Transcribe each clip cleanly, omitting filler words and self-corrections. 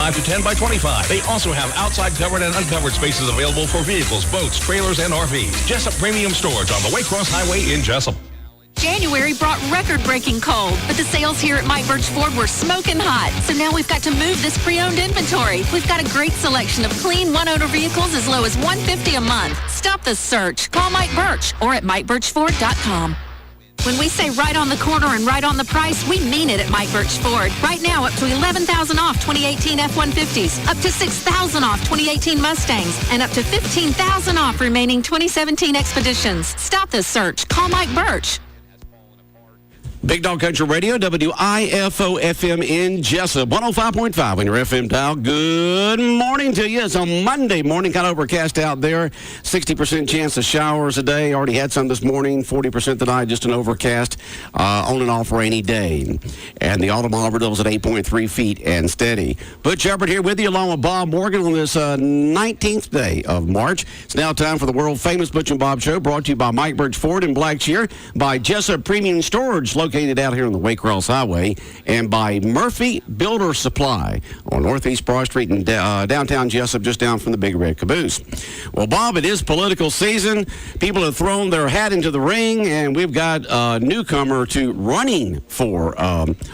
5 to 10 by 25. They also have outside covered and uncovered spaces available for vehicles, boats, trailers, and RVs. Jessup Premium Storage on the Waycross Highway in Jessup. January brought record-breaking cold, but the sales here at Mike Birch Ford were smoking hot. So now we've got to move this pre-owned inventory. We've got a great selection of clean one-owner vehicles as low as $150 a month. Stop the search. Call Mike Birch or at MikeBirchFord.com. When we say right on the corner and right on the price, we mean it at Mike Birch Ford. Right now, up to $11,000 off 2018 F-150s, up to $6,000 off 2018 Mustangs, and up to $15,000 off remaining 2017 Expeditions. Stop the search. Call Mike Birch. Big Dog Country Radio, WIFO-FM in Jessup, 105.5 on your FM dial. Good morning to you. It's a Monday morning, kind of overcast out there. 60% chance of showers today. Already had some this morning. 40% tonight, just an overcast, on and off rainy day. And the automobile is at 8.3 feet and steady. Butch Shepard here with you, along with Bob Morgan on this 19th day of March. It's now time for the world-famous Butch and Bob Show, brought to you by Mike Birch Ford in Blackshear, by Jessup Premium Storage, located out here on the Waycross Highway, and by Murphy Builder Supply on Northeast Broad Street in downtown Jessup, just down from the Big Red Caboose. Well, Bob, it is political season. People have thrown their hat into the ring, and we've got a newcomer to running for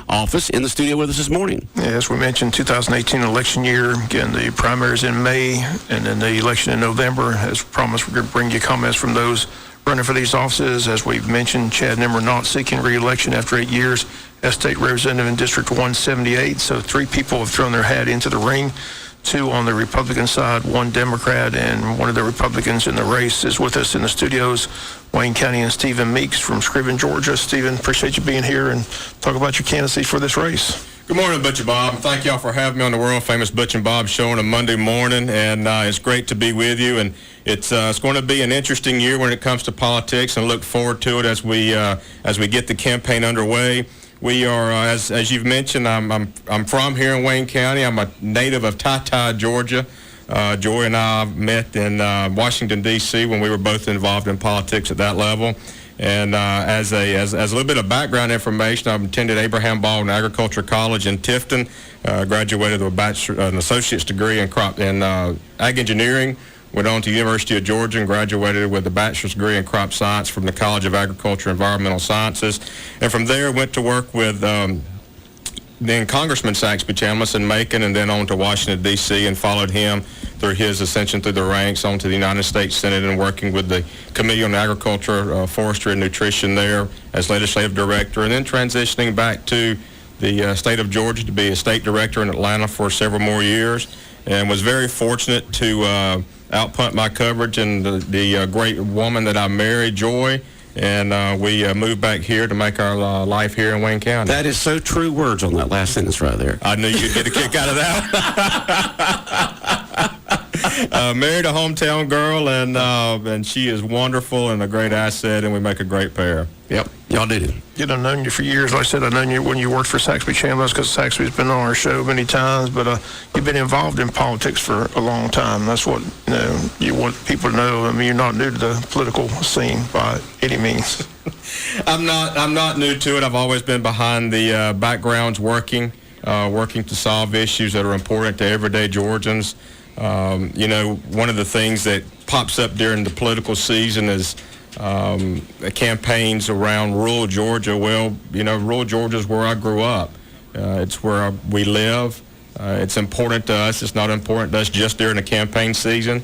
office in the studio with us this morning. Yeah, as we mentioned, 2018 election year. Again, the primaries in May, and then the election in November. As promised, we're going to bring you comments from those running for these offices. As we've mentioned, Chad Nimmer not seeking re-election after 8 years as state representative in District 178. So 3 people have thrown their hat into the ring. 2 on the Republican side, 1 Democrat, and one of the Republicans in the race is with us in the studios, Wayne County, and Stephen Meeks from Scriven, Georgia. Stephen, appreciate you being here and talk about your candidacy for this race. Good morning, Butch and Bob. Thank y'all for having me on the world-famous Butch and Bob Show on a Monday morning, and it's great to be with you. And it's going to be an interesting year when it comes to politics, and look forward to it as we get the campaign underway. We are, as you've mentioned, I'm from here in Wayne County. I'm a native of Tata, Georgia. Joy and I met in Washington, D.C. when we were both involved in politics at that level. And as a little bit of background information, I attended Abraham Baldwin Agriculture College in Tifton, graduated with an associate's degree in ag engineering, went on to the University of Georgia and graduated with a bachelor's degree in crop science from the College of Agriculture and Environmental Sciences. And from there, went to work with then Congressman Saxby Chambliss in Macon, and then on to Washington, D.C., and followed him through his ascension through the ranks onto the United States Senate and working with the Committee on Agriculture, Forestry, and Nutrition there as legislative director, and then transitioning back to the state of Georgia to be a state director in Atlanta for several more years, and was very fortunate to outpunt my coverage and the great woman that I married, Joy. And we moved back here to make our life here in Wayne County. That is so true words on that last sentence right there. I knew you'd get a kick out of that. Married a hometown girl, and she is wonderful and a great asset, and we make a great pair. Yep, y'all did. You know, I've known you for years. Like I said, I've known you when you worked for Saxby Chambliss, because Saxby's been on our show many times, but you've been involved in politics for a long time. That's what you want people to know. I mean, you're not new to the political scene by any means. I'm not new to it. I've always been behind the backgrounds working to solve issues that are important to everyday Georgians. One of the things that pops up during the political season is campaigns around rural Georgia. Well, rural Georgia is where I grew up. It's where we live. It's important to us. It's not important to us just during the campaign season.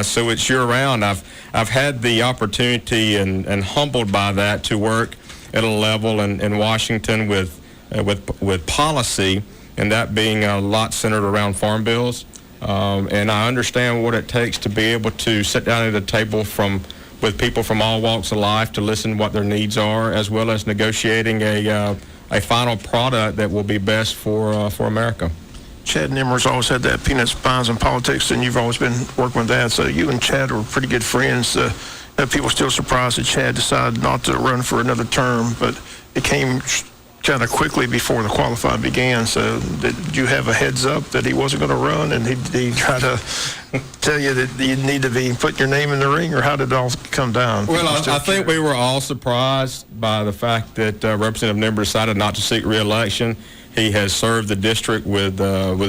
So it's year-round. I've had the opportunity and humbled by that to work at a level in Washington with policy, and that being a lot centered around farm bills. And I understand what it takes to be able to sit down at a table with people from all walks of life to listen what their needs are, as well as negotiating a final product that will be best for America. Chad Nimmer's always had that peanuts, spines, and politics, and you've always been working with that. So you and Chad were pretty good friends. People still surprised that Chad decided not to run for another term, but it came kind of quickly before the qualifying began. So did you have a heads up that he wasn't going to run, and he tried to tell you that you need to be putting your name in the ring, or how did it all come down? Well, I think we were all surprised by the fact that Representative Nimmer decided not to seek re-election. He has served the district with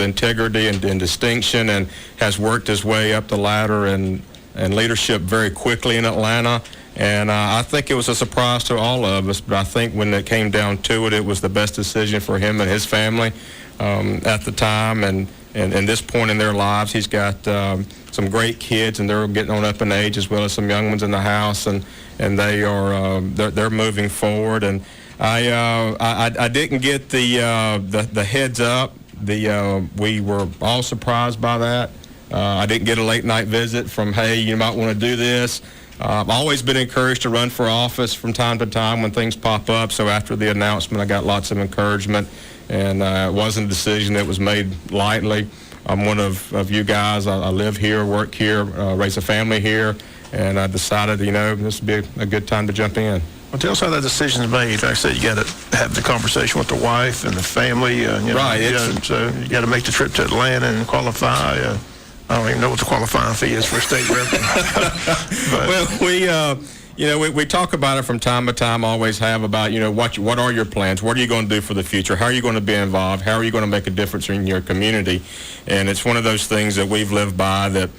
integrity and distinction, and has worked his way up the ladder and leadership very quickly in Atlanta. And I think it was a surprise to all of us, but I think when it came down to it, it was the best decision for him and his family at the time. And this point in their lives, he's got some great kids, and they're getting on up in age, as well as some young ones in the house, and they are they're moving forward. And I didn't get the heads up. We were all surprised by that. I didn't get a late night visit from, hey, you might want to do this. I've always been encouraged to run for office from time to time when things pop up. So after the announcement, I got lots of encouragement, and it wasn't a decision that was made lightly. I'm one of you guys. I live here, work here, raise a family here, and I decided, this would be a good time to jump in. Well, tell us how that decision's made. Like I said, you got to have the conversation with the wife and the family. Right. So you got to make the trip to Atlanta and qualify. I don't even know what the qualifying fee is for a state rep. Well, we talk about it from time to time, always have about, what are your plans? What are you going to do for the future? How are you going to be involved? How are you going to make a difference in your community? And it's one of those things that we've lived by, that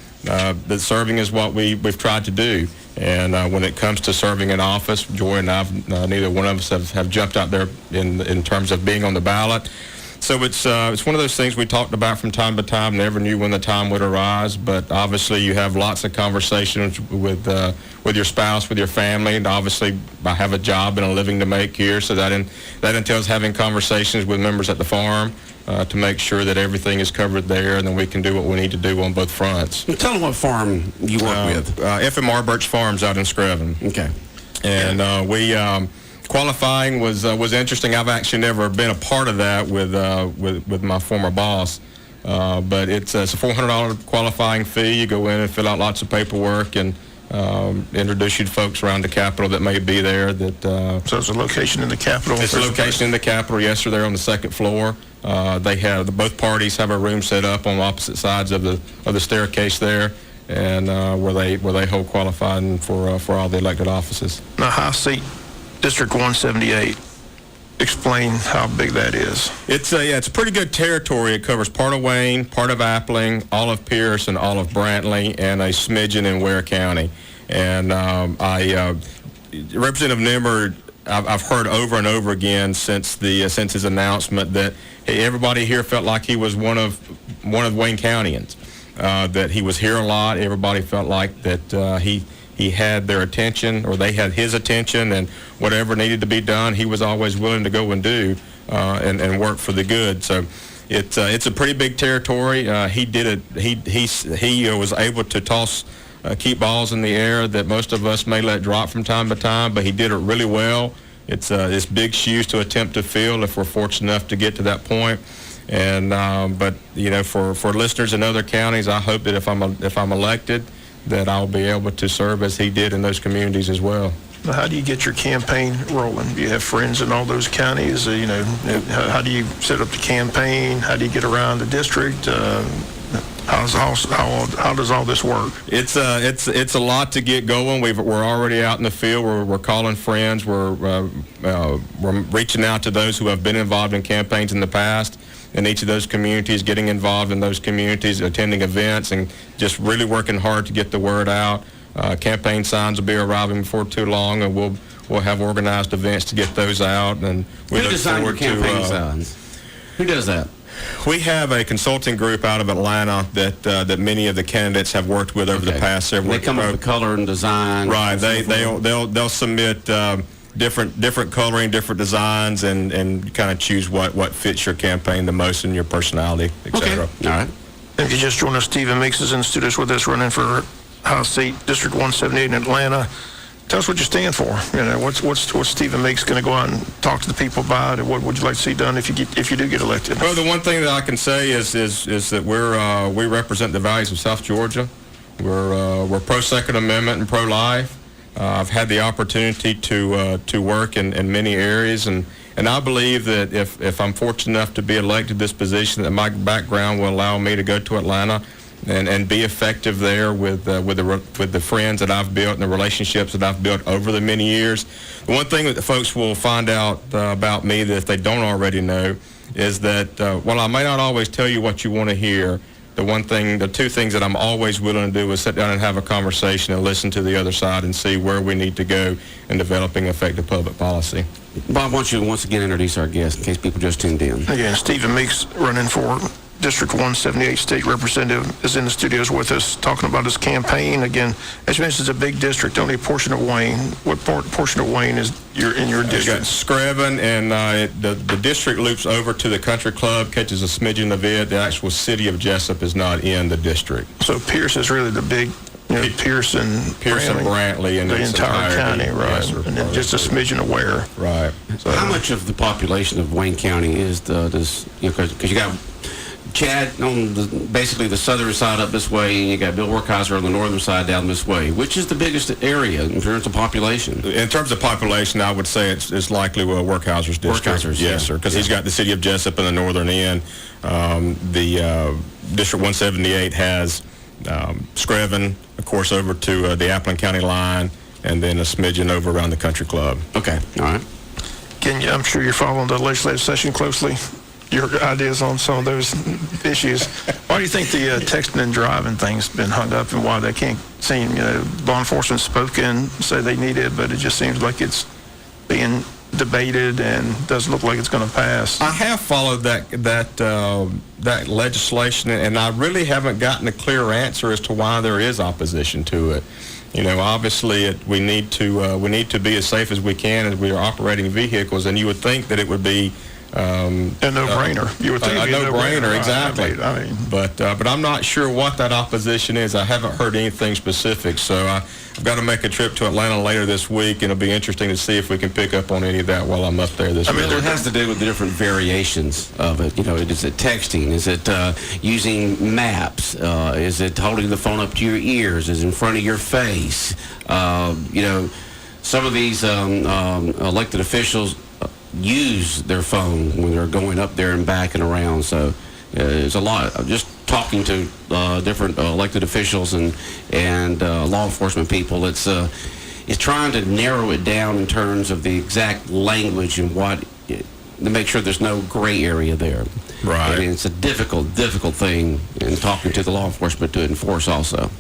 serving is what we've tried to do. And when it comes to serving in office, Joy and I, neither one of us have jumped out there in terms of being on the ballot. So it's one of those things we talked about from time to time. Never knew when the time would arise, but obviously you have lots of conversations with your spouse, with your family, and obviously I have a job and a living to make here, so that entails having conversations with members at the farm to make sure that everything is covered there, and then we can do what we need to do on both fronts. Tell them what farm you work with. FMR Birch Farms out in Screven. Okay. And we. Qualifying was interesting. I've actually never been a part of that with my former boss, but it's a $400 qualifying fee. You go in and fill out lots of paperwork and introduce you to folks around the Capitol that may be there. So it's a location in the Capitol? It's a location in the Capitol. Yes, sir. They're on the second floor. Both parties have a room set up on opposite sides of the staircase there, and where they hold qualifying for all the elected offices. Now, High Seat District 178. Explain how big that is. It's pretty good territory. It covers part of Wayne, part of Appling, all of Pierce, and all of Brantley, and a smidgen in Ware County. And Representative Nimmer, I've heard over and over again since his announcement that everybody here felt like he was one of Wayne Countyans. That he was here a lot. Everybody felt like that he had their attention, or they had his attention, and whatever needed to be done, he was always willing to go and do and work for the good. So it's a pretty big territory. He did it. He was able to keep balls in the air that most of us may let drop from time to time, but he did it really well. It's big shoes to attempt to fill if we're fortunate enough to get to that point. And but for listeners in other counties, I hope that if I'm elected, that I'll be able to serve as he did in those communities as well. Now, how do you get your campaign rolling? Do you have friends in all those counties? How do you set up the campaign? How do you get around the district? How does all this work? It's a lot to get going. We're already out in the field. We're calling friends. We're reaching out to those who have been involved in campaigns in the past in each of those communities, getting involved in those communities, attending events, and just really working hard to get the word out. Campaign signs will be arriving before too long, and we'll have organized events to get those out. And we look forward to campaign signs. Who does that? We have a consulting group out of Atlanta that many of the candidates have worked with over the past several years. They come up with color and design. Right. They'll submit different coloring, different designs, and kind of choose what fits your campaign the most in your personality, etc. Okay. All right. If you just joined us, Stephen Meeks is in the studios with us, running for House seat District 178 in Atlanta. Tell us what you stand for. What's Stephen Meeks going to go out and talk to the people about? What would you like to see done if you do get elected? Well, the one thing that I can say is that we represent the values of South Georgia. We're pro Second Amendment and pro life. I've had the opportunity to work in many areas, and I believe that if I'm fortunate enough to be elected to this position, that my background will allow me to go to Atlanta and be effective there with the friends that I've built and the relationships that I've built over the many years. The one thing that the folks will find out about me that if they don't already know is that while I may not always tell you what you want to hear, the two things that I'm always willing to do is sit down and have a conversation and listen to the other side and see where we need to go in developing effective public policy. Bob, why don't you once again introduce our guest in case people just tuned in? Again, Stephen Meeks, running for District 178 State Representative, is in the studios with us talking about his campaign. Again, as you mentioned, it's a big district, only a portion of Wayne. What portion of Wayne is in your district? Screven, and the district loops over to the country club, catches a smidgen of it. The actual city of Jessup is not in the district. So Pierce is really the big, Pierce and Brantley, and the entire county, right? Yes, and then just a smidgen of Ware. Right. So how much of the population of Wayne County is because you got Chad on basically the southern side up this way, and you got Bill Werkheiser on the northern side down this way. Which is the biggest area in terms of population? In terms of population, I would say it's likely Werkheiser's district. Werkheiser's, yes, sir, because he's got the city of Jessup in the northern end. The District 178 has Screven, of course, over to the Appleton County line, and then a smidgen over around the country club. Okay, all right. I'm sure you're following the legislative session closely. Your ideas on some of those issues. Why do you think the texting and driving thing's been hung up, and why they can't seem, law enforcement spoke in, say they need it, but it just seems like it's being debated and doesn't look like it's going to pass? I have followed that legislation, and I really haven't gotten a clear answer as to why there is opposition to it. Obviously we need to be as safe as we can as we are operating vehicles, and you would think that it would be a no-brainer. You would think a no-brainer, exactly. I mean, but I'm not sure what that opposition is. I haven't heard anything specific, so I've got to make a trip to Atlanta later this week, and it'll be interesting to see if we can pick up on any of that while I'm up there this week. It has to do with the different variations of it. Is it texting? Is it using maps? Is it holding the phone up to your ears? Is it in front of your face? Some of these elected officials use their phone when they're going up there and back and around. So it's a lot. Just talking to different elected officials and law enforcement people, it's trying to narrow it down in terms of the exact language and to make sure there's no gray area there. Right. And it's a difficult thing in talking to the law enforcement to enforce also.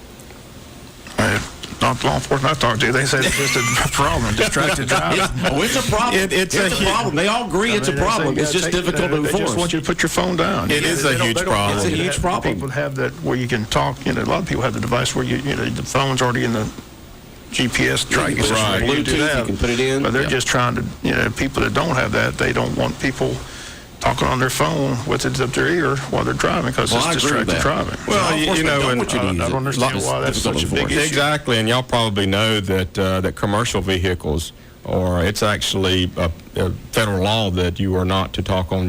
Not law enforcement I talk to, they say it's just a problem, distracted driving. It's a problem. It's a problem. They all agree it's a problem. It's just difficult to enforce. They just want you to put your phone down. It is a huge problem. It's a huge problem. People have that where you can talk. A lot of people have the device where the phone's already in the GPS tracking system. Right. Bluetooth, you can put it in. But they're just trying to, people that don't have that, they don't want people talking on their phone with it up their ear while they're driving because it's distracted driving. Well, I don't understand why that's such a big issue. Exactly, and y'all probably know that commercial vehicles, or it's actually a federal law that you are not to talk on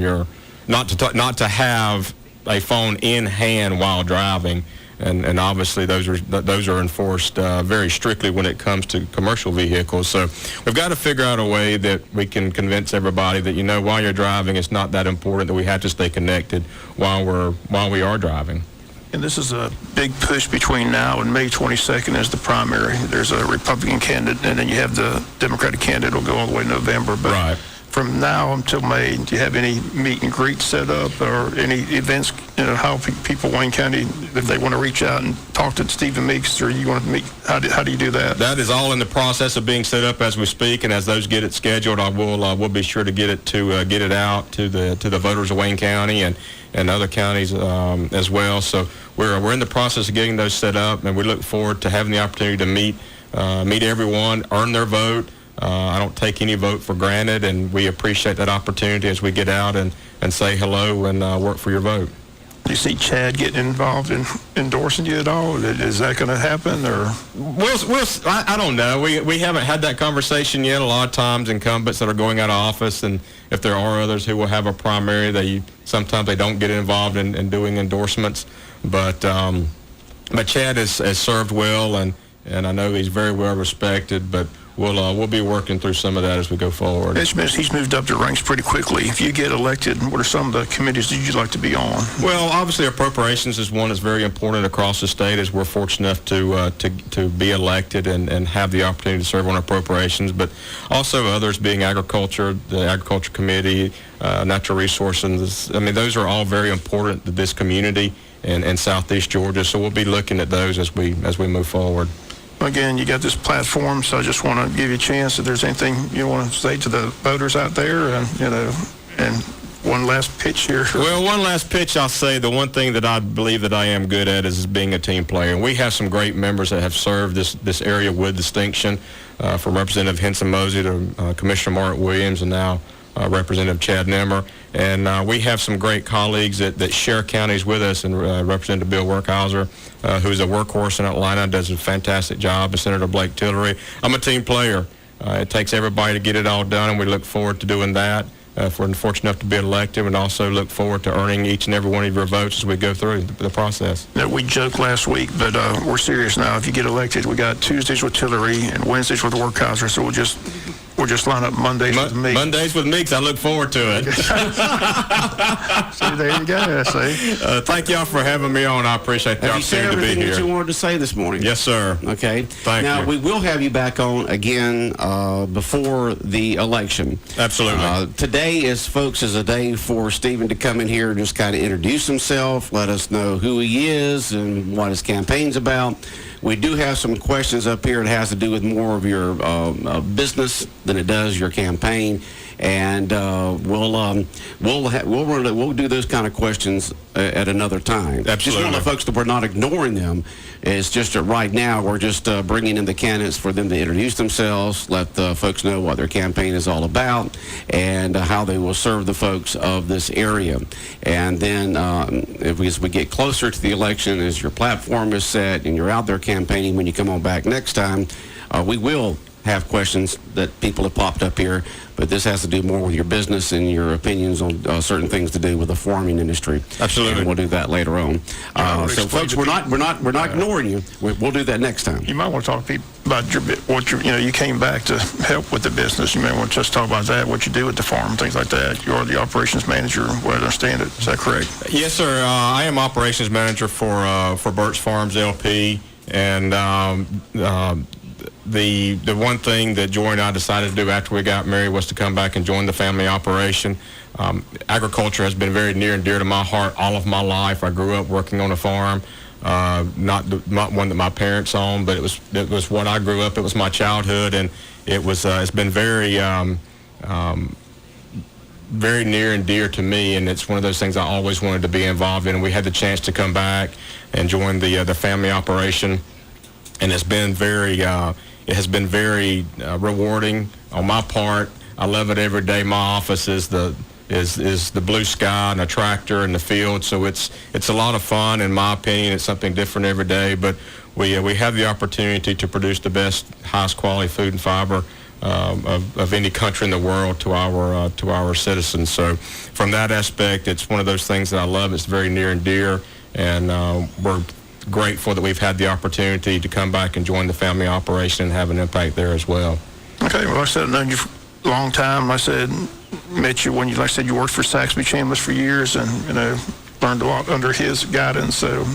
not to have a phone in hand while driving. And obviously those are enforced very strictly when it comes to commercial vehicles. So we've got to figure out a way that we can convince everybody that while you're driving, it's not that important that we have to stay connected while we are driving. And this is a big push between now and May 22nd as the primary. There's a Republican candidate, and then you have the Democratic candidate will go all the way to November. But right. From now until May, do you have any meet and greet set up or any events, how people in Wayne County, if they want to reach out and talk to Stephen Meeks, or you want to meet, how do you do that? That is all in the process of being set up as we speak, and as those get it scheduled, we'll be sure to get it out to the voters of Wayne County and other counties as well. So we're in the process of getting those set up, and we look forward to having the opportunity to meet everyone, earn their vote. I don't take any vote for granted, and we appreciate that opportunity as we get out and say hello and work for your vote. Do you see Chad getting involved in endorsing you at all? Is that going to happen, or? I don't know. We haven't had that conversation yet. A lot of times incumbents that are going out of office, and if there are others who will have a primary, sometimes they don't get involved in doing endorsements. But Chad has served well, and I know he's very well respected, but we'll be working through some of that as we go forward. He's moved up the ranks pretty quickly. If you get elected, what are some of the committees that you'd like to be on? Well, obviously, appropriations is one that's very important across the state, as we're fortunate enough to be elected and have the opportunity to serve on appropriations, but also others being agriculture, the Agriculture Committee, natural resources. I mean, those are all very important to this community and Southeast Georgia, so we'll be looking at those as we move forward. Again, you got this platform, so I just want to give you a chance if there's anything you want to say to the voters out there, and one last pitch here. Well, one last pitch, I'll say the one thing that I believe that I am good at is being a team player. And we have some great members that have served this area with distinction, from Representative Henson Mosey to Commissioner Mark Williams, and now Representative Chad Nimmer. And we have some great colleagues that share counties with us, and Representative Bill Werkhauser, who's a workhorse in Atlanta, does a fantastic job, and Senator Blake Tillery. I'm a team player. It takes everybody to get it all done, and we look forward to doing that. If we're fortunate enough to be elected, and also look forward to earning each and every one of your votes as we go through the process. We joked last week, but we're serious now. If you get elected, we got Tuesdays with Tillery and Wednesdays with Werkhauser, so we'll just line up Mondays with me. Mondays with me, because I look forward to it. See, there you go. See. Thank y'all for having me on. I appreciate the opportunity to be here. Have you said everything that you wanted to say this morning? Yes, sir. Okay. Thank you. Now, we will have you back on again before the election. Absolutely. Today is a day for Stephen to come in here and just kind of introduce himself, let us know who he is and what his campaign's about. We do have some questions up here. It has to do with more of your business than it does your campaign, and we'll do those kind of questions at another time. Absolutely. Just want the folks that we're not ignoring them. It's just that right now we're just bringing in the candidates for them to introduce themselves, let the folks know what their campaign is all about, and how they will serve the folks of this area. And then as we get closer to the election, as your platform is set and you're out there campaigning, when you come on back next time, we will have questions that people have popped up here, but this has to do more with your business and your opinions on certain things to do with the farming industry. Absolutely. And we'll do that later on. So folks, we're not ignoring you. We'll do that next time. You might want to talk to people about you came back to help with the business. You may want to just talk about that, what you do at the farm, things like that. You're the operations manager, what I understand it. Is that correct? Yes, sir. I am operations manager for Birch Farms LP, and the one thing that Joy and I decided to do after we got married was to come back and join the family operation. Agriculture has been very near and dear to my heart all of my life. I grew up working on a farm, not one that my parents owned, but it was what I grew up. It was my childhood, and it's been very very near and dear to me, and it's one of those things I always wanted to be involved in. And we had the chance to come back and join the family operation, and it's been very rewarding on my part. I love it every day. My office is the blue sky and a tractor in the field, so it's a lot of fun. In my opinion, it's something different every day. But we have the opportunity to produce the best, highest quality food and fiber of any country in the world to our citizens. So from that aspect, it's one of those things that I love. It's very near and dear, and we're grateful that we've had the opportunity to come back and join the family operation and have an impact there as well. Okay, well, I said I've known you for a long time. I said met you when you worked for Saxby Chambliss for years, and learned a lot under his guidance. So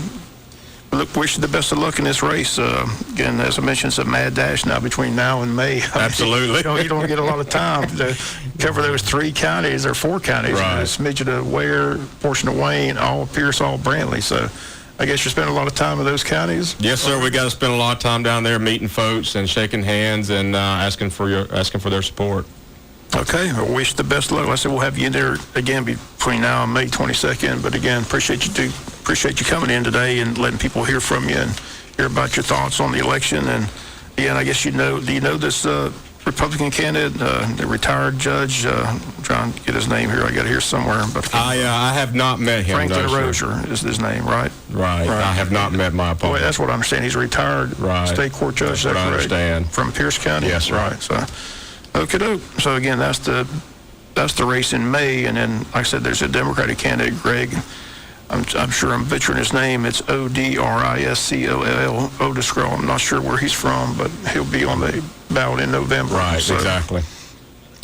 wish you the best of luck in this race. Again, as I mentioned, it's a mad dash now between now and May. Absolutely. You don't get a lot of time to cover those 3 counties or 4 counties. Right. A smidgen of Ware, portion of Wayne, all Pierce, all Brantley. So I guess you spend a lot of time in those counties? Yes, sir. We got to spend a lot of time down there meeting folks and shaking hands and asking for their support. Okay. I wish the best of luck. Like I said, we'll have you in there again between now and May 22nd. But again, appreciate you coming in today and letting people hear from you and hear about your thoughts on the election. And again, I guess do you know this Republican candidate, the retired judge? I'm trying to get his name here. I got it here somewhere. But I have not met him. Franklin Rozier is his name, right? Right. I have not met my opponent. Well, that's what I understand. He's a retired state court judge. That's what I understand. From Pierce County. Yes, sir. Right. So, okay. So again, that's the race in May, and then like I said, there's a Democratic candidate, Greg I'm sure I'm butchering his name. It's O'Driscoll, O'Driscoll. I'm not sure where he's from, but he'll be on the ballot in November. Right, so, exactly.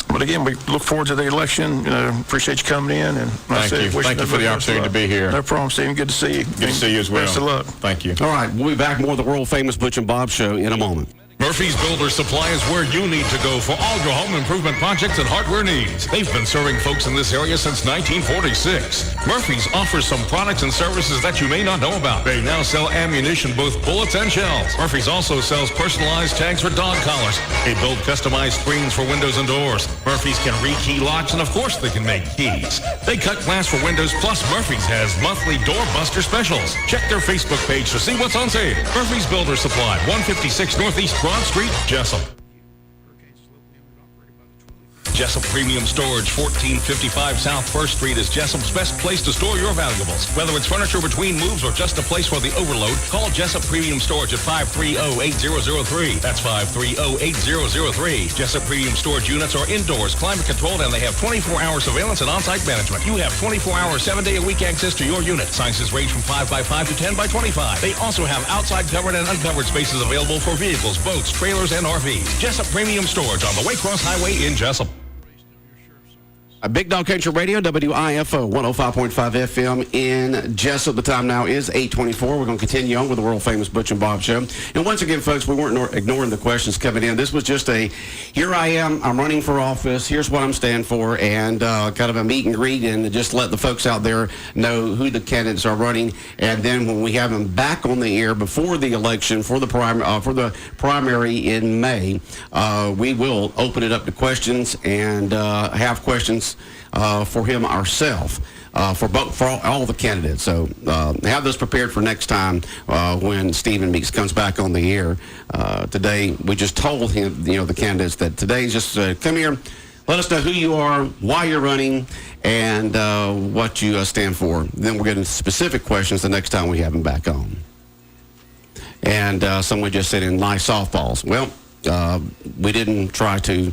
But again, we look forward to the election. Appreciate you coming in. And Thank you. Thank you for the opportunity to be here. No problem, Stephen. Good to see you. Good to see you as well. Best of luck. Thank you. All right, we'll be back more of the world-famous Butch and Bob Show in a moment. Murphy's Builder Supply is where you need to go for all your home improvement projects and hardware needs. They've been serving folks in this area since 1946. Murphy's offers some products and services that you may not know about. They now sell ammunition, both bullets and shells. Murphy's also sells personalized tags for dog collars. They build customized screens for windows and doors. Murphy's can rekey locks, and of course they can make keys. They cut glass for windows, plus Murphy's has monthly door buster specials. Check their Facebook page to see what's on sale. Murphy's Builder Supply, 156 Northeast Broad Street, Jessup. Jessup Premium Storage, 1455 South 1st Street is Jessup's best place to store your valuables. Whether it's furniture between moves or just a place for the overload, call Jessup Premium Storage at 530-8003. That's 530-8003. Jessup Premium Storage units are indoors, climate controlled, and they have 24-hour surveillance and on-site management. You have 24-hour, 7-day-a-week access to your unit. Sizes range from 5x5 to 10x25. They also have outside covered and uncovered spaces available for vehicles, boats, trailers, and RVs. Jessup Premium Storage on the Waycross Highway in Jessup. Big Dog Country Radio, WIFO 105.5 FM in Jessup. The time now is 8:24. We're going to continue on with the world-famous Butch and Bob Show. And once again, folks, we weren't ignoring the questions coming in. This was just a, here I am, I'm running for office, here's what I'm standing for, and kind of a meet and greet, and just let the folks out there know who the candidates are running. And then when we have them back on the air before the election for the primary in May, we will open it up to questions and have questions for him ourselves, for all the candidates. So have those prepared for next time when Stephen Meeks comes back on the air. Today, we just told him, the candidates, that today just come here, let us know who you are, why you're running, and what you stand for. Then we'll get into specific questions the next time we have him back on. And someone just said in nice softballs. Well, we didn't try to.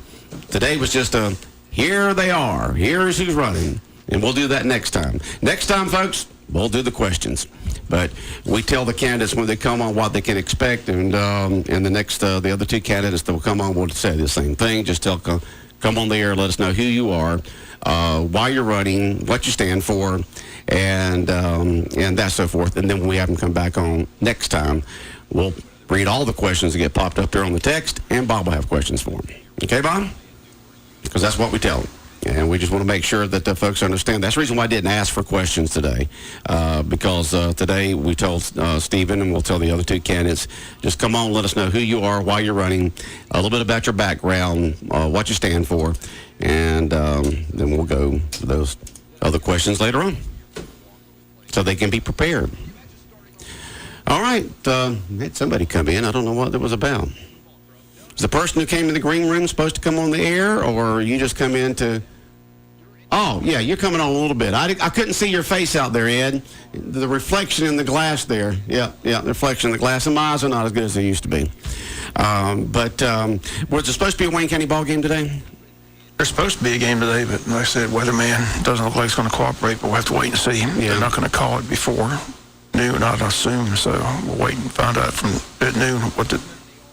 Today was just a, here they are. Here's who's running. And we'll do that next time. Next time, folks, we'll do the questions. But we tell the candidates when they come on what they can expect. And the other two candidates that will come on will say the same thing. Just come on the air, let us know who you are, why you're running, what you stand for, and that so forth. And then when we have them come back on next time, we'll read all the questions that get popped up there on the text, and Bob will have questions for them. Okay, Bob? Because that's what we tell them. And we just want to make sure that the folks understand. That's the reason why I didn't ask for questions today. Because today we told Stephen, and we'll tell the other two candidates, just come on, let us know who you are, why you're running, a little bit about your background, what you stand for, and then we'll go to those other questions later on so they can be prepared. All right. Had somebody come in. I don't know what that was about. Is the person who came to the green room supposed to come on the air, or you just come in to... Oh, yeah, you're coming on a little bit. I couldn't see your face out there, Ed. The reflection in the glass there. Yeah, the reflection in the glass. And my eyes are not as good as they used to be. But was there supposed to be a Wayne County ball game today? There's supposed to be a game today, but like I said, weatherman doesn't look like it's going to cooperate, but we'll have to wait and see. Yeah. They're not going to call it before noon, I'd assume, so we'll wait and find out from at noon what the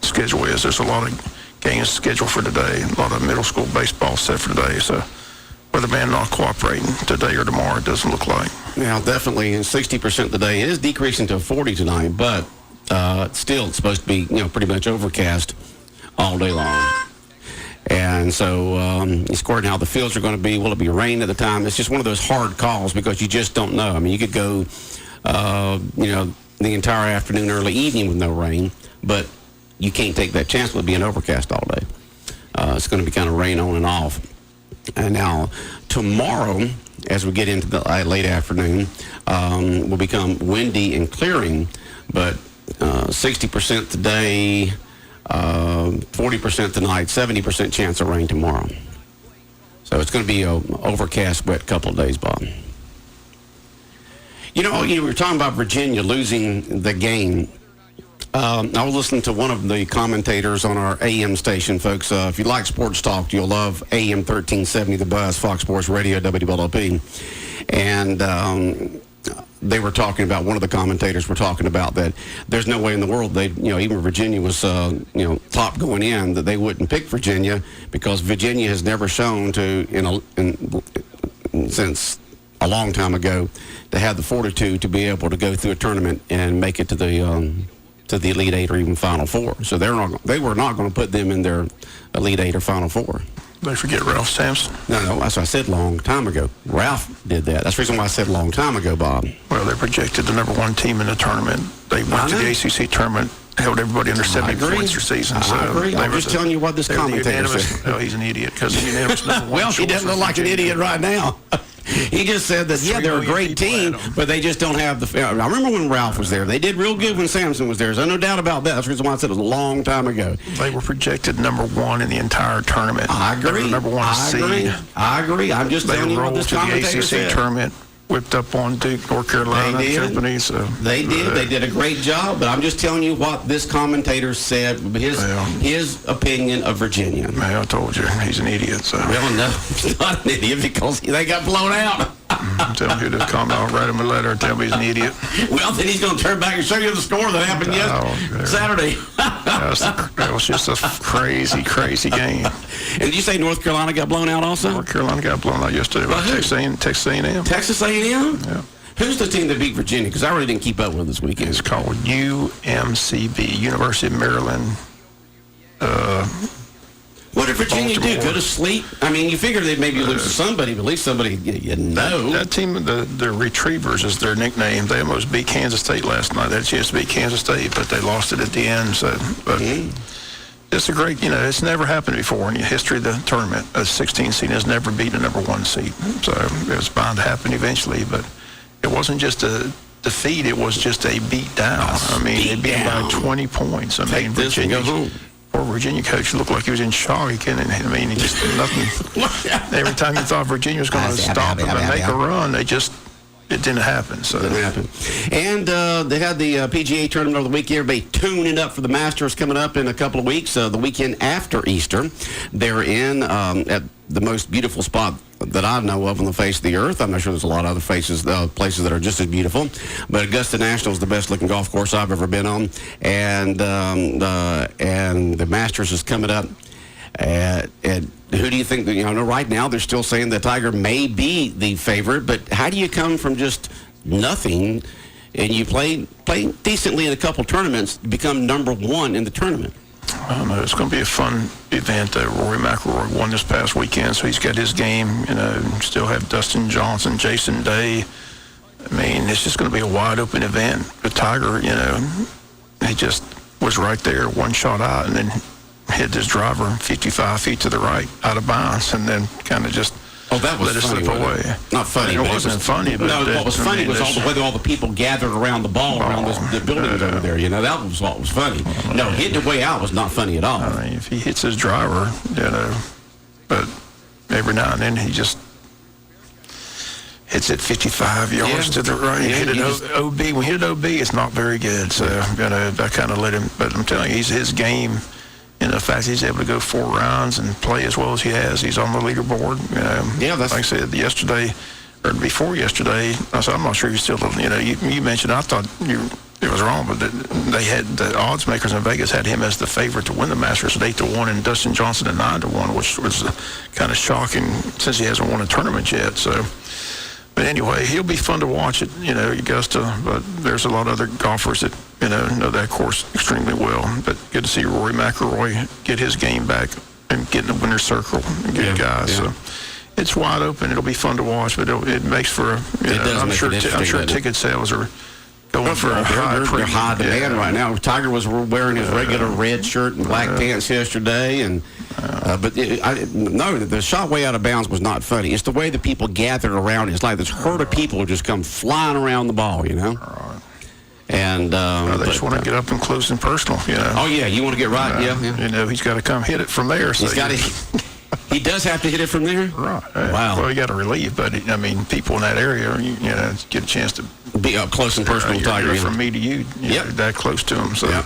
schedule is. There's a lot of games scheduled for today, a lot of middle school baseball set for today, so weatherman not cooperating today or tomorrow, it doesn't look like. Yeah, definitely, and 60% today. It is decreasing to 40 tonight, but still it's supposed to be, pretty much overcast all day long. And so it's according to how the fields are going to be. Will it be rain at the time? It's just one of those hard calls because you just don't know. I mean, you could go, the entire afternoon, early evening with no rain, but you can't take that chance. It'll be an overcast all day. It's going to be kind of rain on and off. And now tomorrow, as we get into the late afternoon, will become windy and clearing, but 60% today, 40% tonight, 70% chance of rain tomorrow. So it's going to be an overcast, wet couple of days, Bob. We were talking about Virginia losing the game. I was listening to one of the commentators on our AM station, folks. If you like sports talk, you'll love AM 1370, The Buzz, Fox Sports Radio, WLOP. And they were talking about, one of the commentators were talking about that there's no way in the world they, even Virginia was, top going in, that they wouldn't pick Virginia, because Virginia has never shown since a long time ago, to have the fortitude to be able to go through a tournament and make it to the Elite Eight or even Final Four. So they were not going to put them in their Elite Eight or Final Four. They forget Ralph Sampson. No, that's what I said a long time ago. Ralph did that. That's the reason why I said a long time ago, Bob. Well, they projected the number one team in the tournament. They went to the ACC tournament, held everybody under 70 points for season. I agree. I'm just telling you what this commentator said. Oh, he's an idiot, because the unanimous number one. Well, he doesn't look like an idiot right now. He just said that, they're a great team, but they just don't have the... I remember when Ralph was there. They did real good when Sampson was there. There's no doubt about that. That's the reason why I said it was a long time ago. They were projected number one in the entire tournament. I agree. Number one seed. I agree. I'm just telling you what this commentator said. They rolled to the ACC tournament, whipped up on Duke, North Carolina company. So they did. They did a great job, but I'm just telling you what this commentator said, his opinion of Virginia. I told you, he's an idiot. So. Well, no, he's not an idiot, because they got blown out. Tell him to comment. I'll write him a letter and tell him he's an idiot. Well, then he's going to turn back and show you the score that happened Saturday. That was just a crazy, crazy game. And did you say North Carolina got blown out also? North Carolina got blown out yesterday by Texas A&M. Texas A&M? Yeah. Who's the team that beat Virginia? Because I really didn't keep up with this weekend. It's called UMCB, University of Maryland. What did Virginia do? Go to sleep? I mean, you figure they'd maybe lose to somebody, but at least somebody you know. That team, the Retrievers is their nickname. They almost beat Kansas State last night. They had a chance to beat Kansas State, but they lost it at the end. So, but it's a great, it's never happened before in the history of the tournament. A 16 seed has never beaten a number one seed. So it was bound to happen eventually, but it wasn't just a defeat. It was just a beat down. They beat by 20 points. Virginia. Poor Virginia coach looked like he was in shock. He just nothing. Every time he thought Virginia was going to stop him and make a run, it didn't happen. So it didn't happen. And they had the PGA tournament over the weekend. Everybody tuning up for the Masters coming up in a couple of weeks. The weekend after Easter, they're in at the most beautiful spot that I know of on the face of the earth. I'm not sure there's a lot of other places that are just as beautiful, but Augusta National is the best looking golf course I've ever been on, and the Masters is coming up. And who do you think? Right now they're still saying that Tiger may be the favorite, but how do you come from just nothing and you play decently in a couple tournaments, become number one in the tournament? I don't know. It's going to be a fun event. Rory McIlroy won this past weekend, so he's got his game. Still have Dustin Johnson, Jason Day. It's just going to be a wide open event. But Tiger, he just was right there, one shot out, and then hit his driver 55 feet to the right, out of bounds, and then kind of just that was let it funny, slip away. Not funny. It wasn't funny. But no, what was funny was all the people gathered around the ball around the buildings over there. That was what was funny. No, hitting the way out was not funny at all. If he hits his driver, but every now and then he just hits it 55 yards to the right. Hit it OB. When he hit it OB, it's not very good. So I kind of let him. But I'm telling you, his game. The fact he's able to go 4 rounds and play as well as he has, he's on the leaderboard. That's like I said yesterday or before yesterday. I said I'm not sure he's still. You mentioned I thought it was wrong, but they had the odds makers in Vegas had him as the favorite to win the Masters at 8-1 and Dustin Johnson at 9-1, which was kind of shocking since he hasn't won a tournament yet. So. But anyway, he'll be fun to watch at, Augusta, but there's a lot of other golfers that, know that course extremely well. But good to see Rory McIlroy get his game back and get in the winner's circle and get guys. So it's wide open. It'll be fun to watch, but it makes for I'm sure ticket sales are going for a high premium. They're high demand right now. Tiger was wearing his regular red shirt and black pants yesterday, and the shot way out of bounds was not funny. It's the way the people gathered around. It's like this herd of people just come flying around the ball, And they just want to get up and close and personal, Oh yeah, you want to get right, he's got to come hit it from there. So he does have to hit it from there. Right. Wow. Well, you got to relieve, but people in that area, get a chance to be up close and personal. Tiger from me to you, that close to him. So.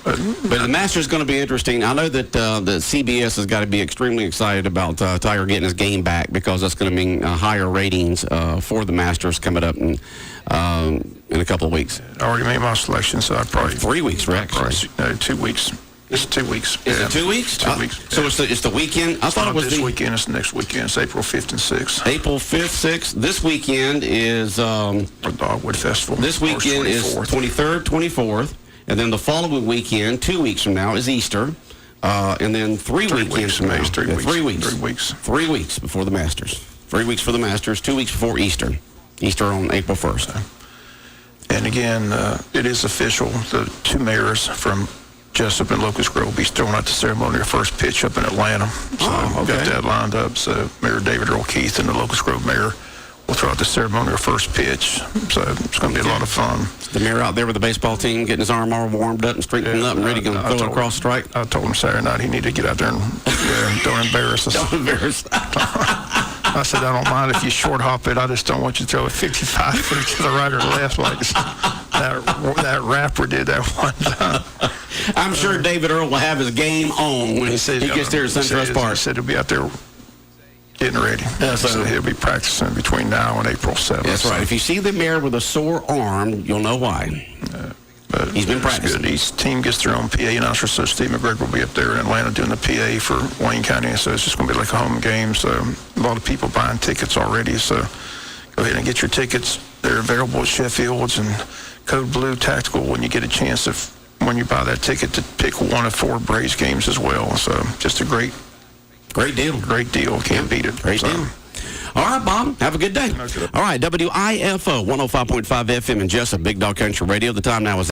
But the Masters is going to be interesting. I know that the CBS has got to be extremely excited about Tiger getting his game back, because that's going to mean higher ratings for the Masters coming up in a couple of weeks. I already made my selection, so I probably 3 weeks, right? No, 2 weeks. It's 2 weeks. Is it 2 weeks? 2 weeks. So it's the weekend. I thought it was this weekend. It's next weekend. It's April 5th and 6th. April 5th, 6th. This weekend is the Dogwood Festival. This weekend is 23rd, 24th, and then the following weekend, 2 weeks from now, is Easter, and then 3 weekends from now. 3 weeks. 3 weeks. 3 weeks. 3 weeks before the Masters. 3 weeks for the Masters. 2 weeks before Easter. Easter on April 1st. And again, it is official. The 2 mayors from Jessup and Locust Grove will be throwing out the ceremonial first pitch up in Atlanta. So we've got that lined up. So Mayor David Earl Keith and the Locust Grove mayor will throw out the ceremonial first pitch. So it's going to be a lot of fun. The mayor out there with the baseball team, getting his arm all warmed up and straightened up and ready to throw it across strike. I told him Saturday night he needed to get out there and don't embarrass us. Don't embarrass. I said, I don't mind if you short hop it. I just don't want you to throw it 55 feet to the right or the left like that rapper did that one time. I'm sure David Earl will have his game on when he gets there at SunTrust Park. He said he'll be out there getting ready. So he'll be practicing between now and April 7th. That's right. If you see the mayor with a sore arm, you'll know why. But he's been practicing. Good. Each team gets their own PA announcer, so Steve McGregor will be up there in Atlanta doing the PA for Wayne County. So it's just going to be like a home game. So a lot of people buying tickets already. So go ahead and get your tickets. They're available at Sheffield's and Code Blue Tactical when you get a chance when you buy that ticket to pick one of 4 Braves games as well. So just a great deal. Great deal. Can't beat it. Great deal. All right, Bob. Have a good day. All right, WIFO 105.5 FM in Jessup, Big Dog Country Radio. The time now is